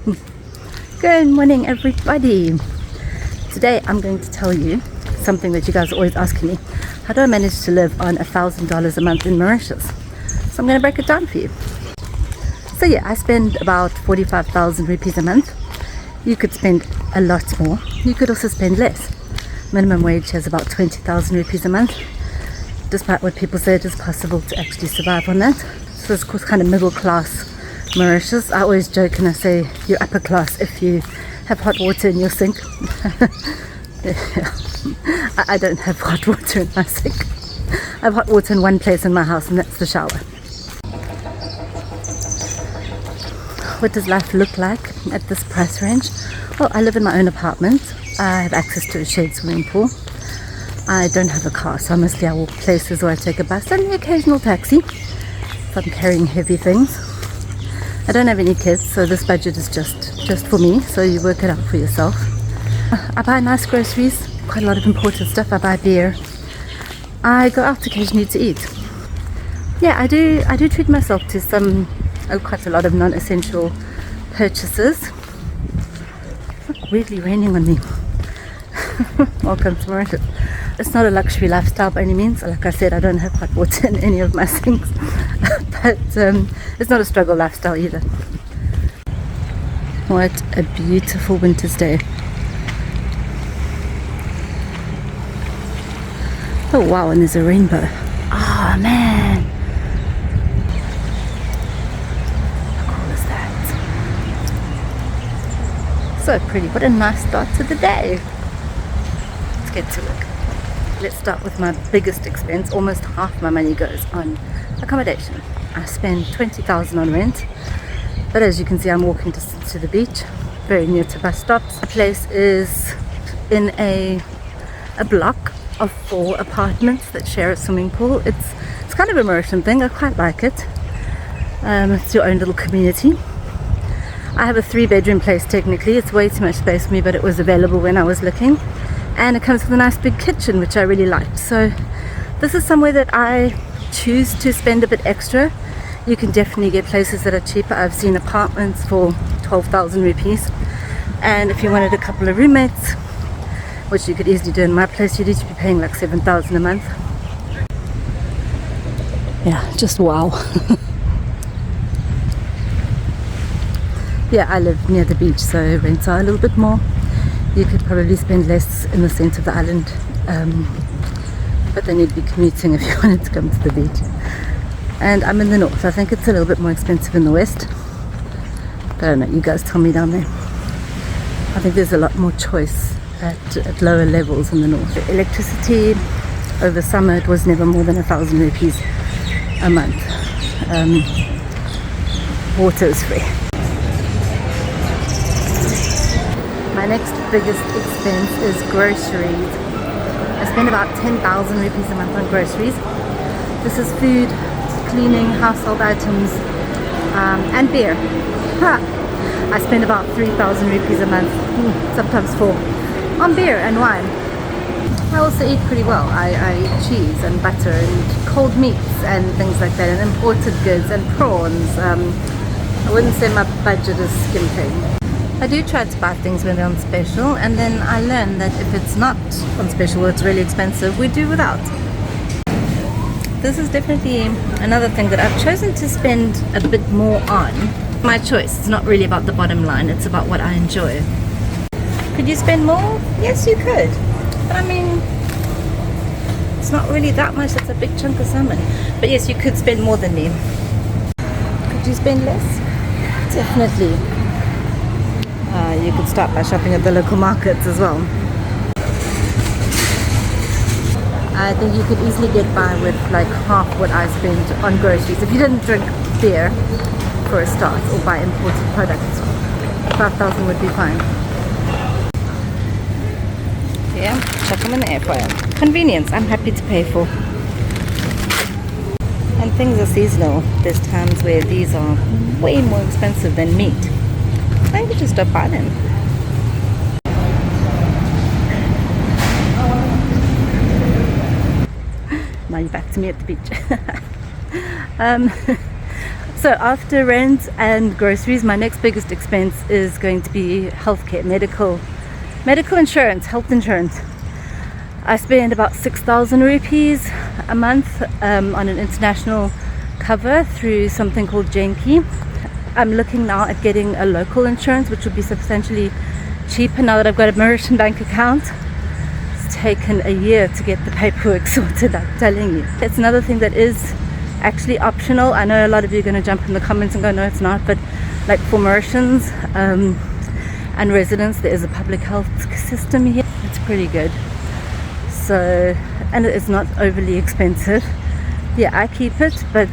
Good morning, everybody. Today I'm going to tell you something that you guys are always asking me. How do I manage to live on $1,000 a month in Mauritius? So I'm going to break it down for you. So yeah, I spend about 45,000 rupees a month. You could spend a lot more. You could also spend less. Minimum wage is about 20,000 rupees a month. Despite what people say, it is possible to actually survive on that. So it's kind of middle class Mauritius. I always joke and I say you're upper class if you have hot water in your sink. I don't have hot water in my sink. I have hot water in one place in my house, and that's the shower. What does life look like at this price range? Well, I live in my own apartment. I have access to a shared swimming pool. I don't have a car, so mostly I walk places or I take a bus and the occasional taxi if I'm carrying heavy things. I don't have any kids, so this budget is just for me, so you work it out for yourself. I buy nice groceries, quite a lot of imported stuff. I buy beer. I go out occasionally to eat. Yeah, I do treat myself to quite a lot of non-essential purchases. It's weirdly raining on me. Welcome to Mauritius. It's not a luxury lifestyle by any means. Like I said, I don't have hot water in any of my sinks. But it's not a struggle lifestyle either. What a beautiful winter's day. Oh wow, and there's a rainbow. Oh man. How cool is that? So pretty. What a nice start to the day. Let's get to it. Let's start with my biggest expense. Almost half my money goes on accommodation. I spend 20,000 on rent, but as you can see, I'm walking distance to the beach, very near to bus stops. The place is in a block of 4 apartments that share a swimming pool. It's kind of a Mauritian thing. I quite like it. It's your own little community. I have a 3-bedroom place technically. It's way too much space for me, but it was available when I was looking. And it comes with a nice big kitchen, which I really liked. So this is somewhere that I choose to spend a bit extra. You can definitely get places that are cheaper. I've seen apartments for 12,000 rupees. And if you wanted a couple of roommates, which you could easily do in my place, you'd each be paying like 7,000 a month. Yeah, just wow. Yeah, I live near the beach, so rents are a little bit more. You could probably spend less in the centre of the island, but then you'd be commuting if you wanted to come to the beach. And I'm in the north. I think it's a little bit more expensive in the west, but I don't know, you guys tell me down there. I think there's a lot more choice at lower levels in the north. The electricity over summer, it was never more than 1,000 rupees a month. Water is free. My next biggest expense is groceries. I spend about 10,000 rupees a month on groceries. This is food, cleaning, household items, and beer. I spend about 3,000 rupees a month, sometimes 4, on beer and wine. I also eat pretty well. I eat cheese and butter and cold meats and things like that, and imported goods and prawns. I wouldn't say my budget is skimping. I do try to buy things when they're on special, and then I learn that if it's not on special or it's really expensive, we do without. This is definitely another thing that I've chosen to spend a bit more on. My choice. It's not really about the bottom line, it's about what I enjoy. Could you spend more? Yes, you could. But I mean, it's not really that much. That's a big chunk of salmon. But yes, you could spend more than me. Could you spend less? Definitely. You could start by shopping at the local markets as well. I think you could easily get by with like half what I spend on groceries. If you didn't drink beer for a start or buy imported products, 5,000 would be fine. Yeah, chuck them in the air fryer. Convenience, I'm happy to pay for. And things are seasonal. There's times where these are way more expensive than meat. I could just stop by them. Now you're back to me at the beach. So after rent and groceries, my next biggest expense is going to be healthcare, medical insurance, health insurance. I spend about 6,000 rupees a month on an international cover through something called Janky. I'm looking now at getting a local insurance, which would be substantially cheaper now that I've got a Mauritian bank account. It's taken a year to get the paperwork sorted, I'm telling you. It's another thing that is actually optional. I know a lot of you are going to jump in the comments and go, no it's not, but like for Mauritians and residents, there is a public health system here. It's pretty good. So, and it is not overly expensive. Yeah, I keep it, but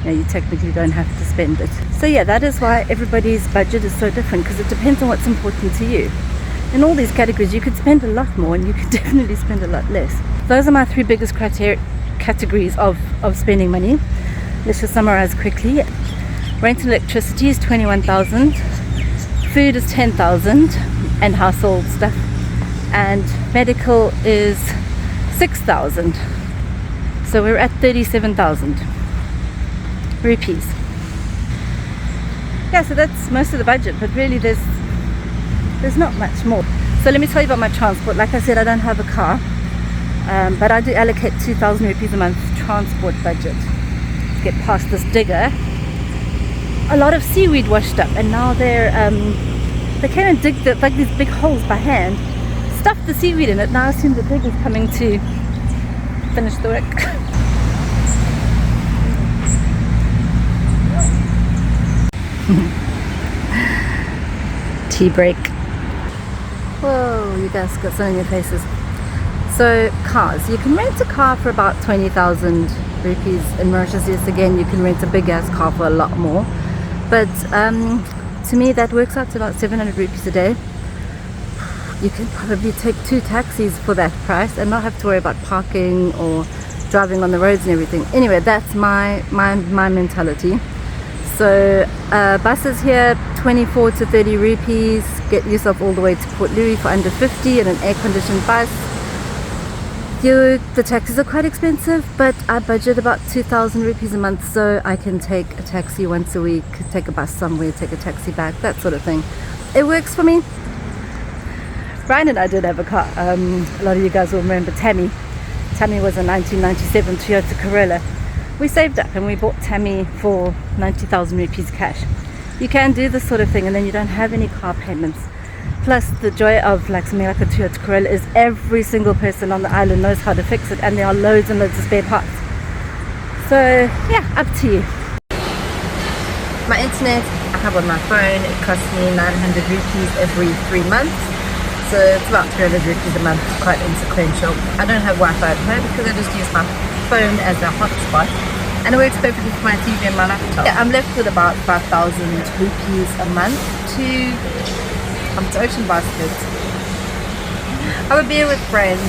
you technically don't have to spend it. So yeah, that is why everybody's budget is so different, because it depends on what's important to you. In all these categories you could spend a lot more and you could definitely spend a lot less. Those are my three biggest categories of spending money. Let's just summarize quickly. Rent and electricity is 21,000, food is 10,000, and household stuff, and medical is 6,000. So we're at 37,000 rupees. Yeah, so that's most of the budget, but really there's not much more. So let me tell you about my transport. Like I said, I don't have a car, but I do allocate 2,000 rupees a month transport budget to get past this digger. A lot of seaweed washed up, and now they came and dig like these big holes by hand, stuff the seaweed in it. Now I assume the digger's coming to finish the work. Tea break. Whoa, you guys got something in your faces. So cars, you can rent a car for about 20,000 rupees in Mauritius. Yes, again, you can rent a big ass car for a lot more, but to me that works out to about 700 rupees a day. You can probably take 2 taxis for that price and not have to worry about parking or driving on the roads and everything. Anyway, that's my mentality. So buses here, 24 to 30 rupees. Get yourself all the way to Port Louis for under 50 in an air-conditioned bus. The taxis are quite expensive, but I budget about 2,000 rupees a month, so I can take a taxi once a week, take a bus somewhere, take a taxi back, that sort of thing. It works for me. Brian and I did have a car. A lot of you guys will remember Tammy. Tammy was a 1997 Toyota Corolla. We saved up and we bought Tammy for 90,000 rupees cash. You can do this sort of thing and then you don't have any car payments. Plus the joy of like something like a Toyota Corolla is every single person on the island knows how to fix it, and there are loads and loads of spare parts. So yeah, up to you. My internet I have on my phone, it costs me 900 rupees every 3 months. So it's about 300 rupees a month, quite inconsequential. I don't have Wi-Fi at home because I just use my phone as a hotspot, and it works perfectly for my TV and my laptop. Yeah, I'm left with about 5,000 rupees a month to ocean baskets. I would be with friends.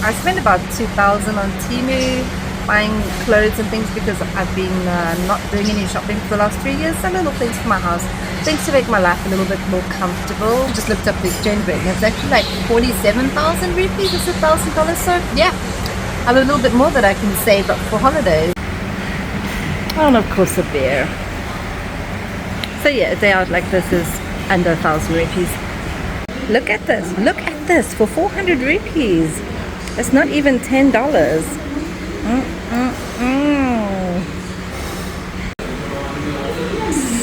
I spend about 2,000 on Temu buying clothes and things because I've been not doing any shopping for the last 3 years. Some little things for my house, things to make my life a little bit more comfortable. Just looked up the exchange rate and it's actually like 47,000 rupees, it's $1,000. So yeah, I have a little bit more that I can save up for holidays. And of course a beer. So yeah, a day out like this is under 1,000 rupees. Look at this for 400 rupees. It's not even $10.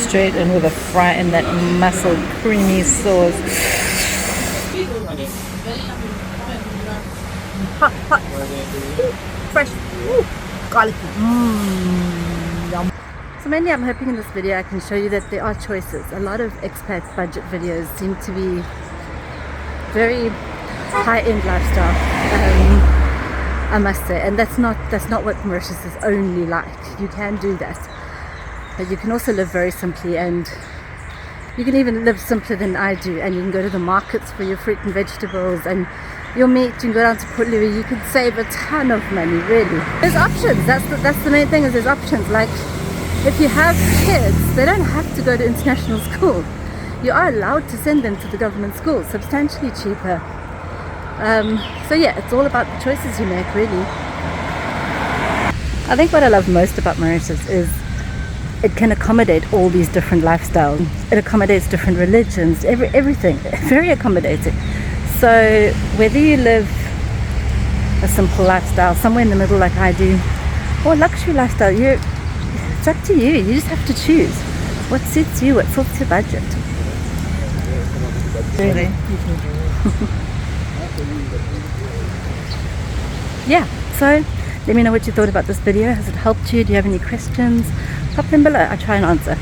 Straight in with a fry in that mussel creamy sauce. Hot, fresh, garlicky. Yum. So mainly I'm hoping in this video I can show you that there are choices. A lot of expat budget videos seem to be very high-end lifestyle, I must say, and that's not what Mauritius is only like. You can do that, but you can also live very simply, and you can even live simpler than I do, and you can go to the markets for your fruit and vegetables and your meat. You can go down to Port Louis. You could save a ton of money, really. There's options. That's the main thing, is there's options. Like if you have kids, they don't have to go to international school. You are allowed to send them to the government school, substantially cheaper. So yeah, it's all about the choices you make, really. I think what I love most about Mauritius is it can accommodate all these different lifestyles. It accommodates different religions, everything. Very accommodating. So whether you live a simple lifestyle, somewhere in the middle like I do, or luxury lifestyle, it's up to you. You just have to choose what suits you, what fits your budget. Really? Yeah, so let me know what you thought about this video. Has it helped you? Do you have any questions? Pop them below. I try and answer.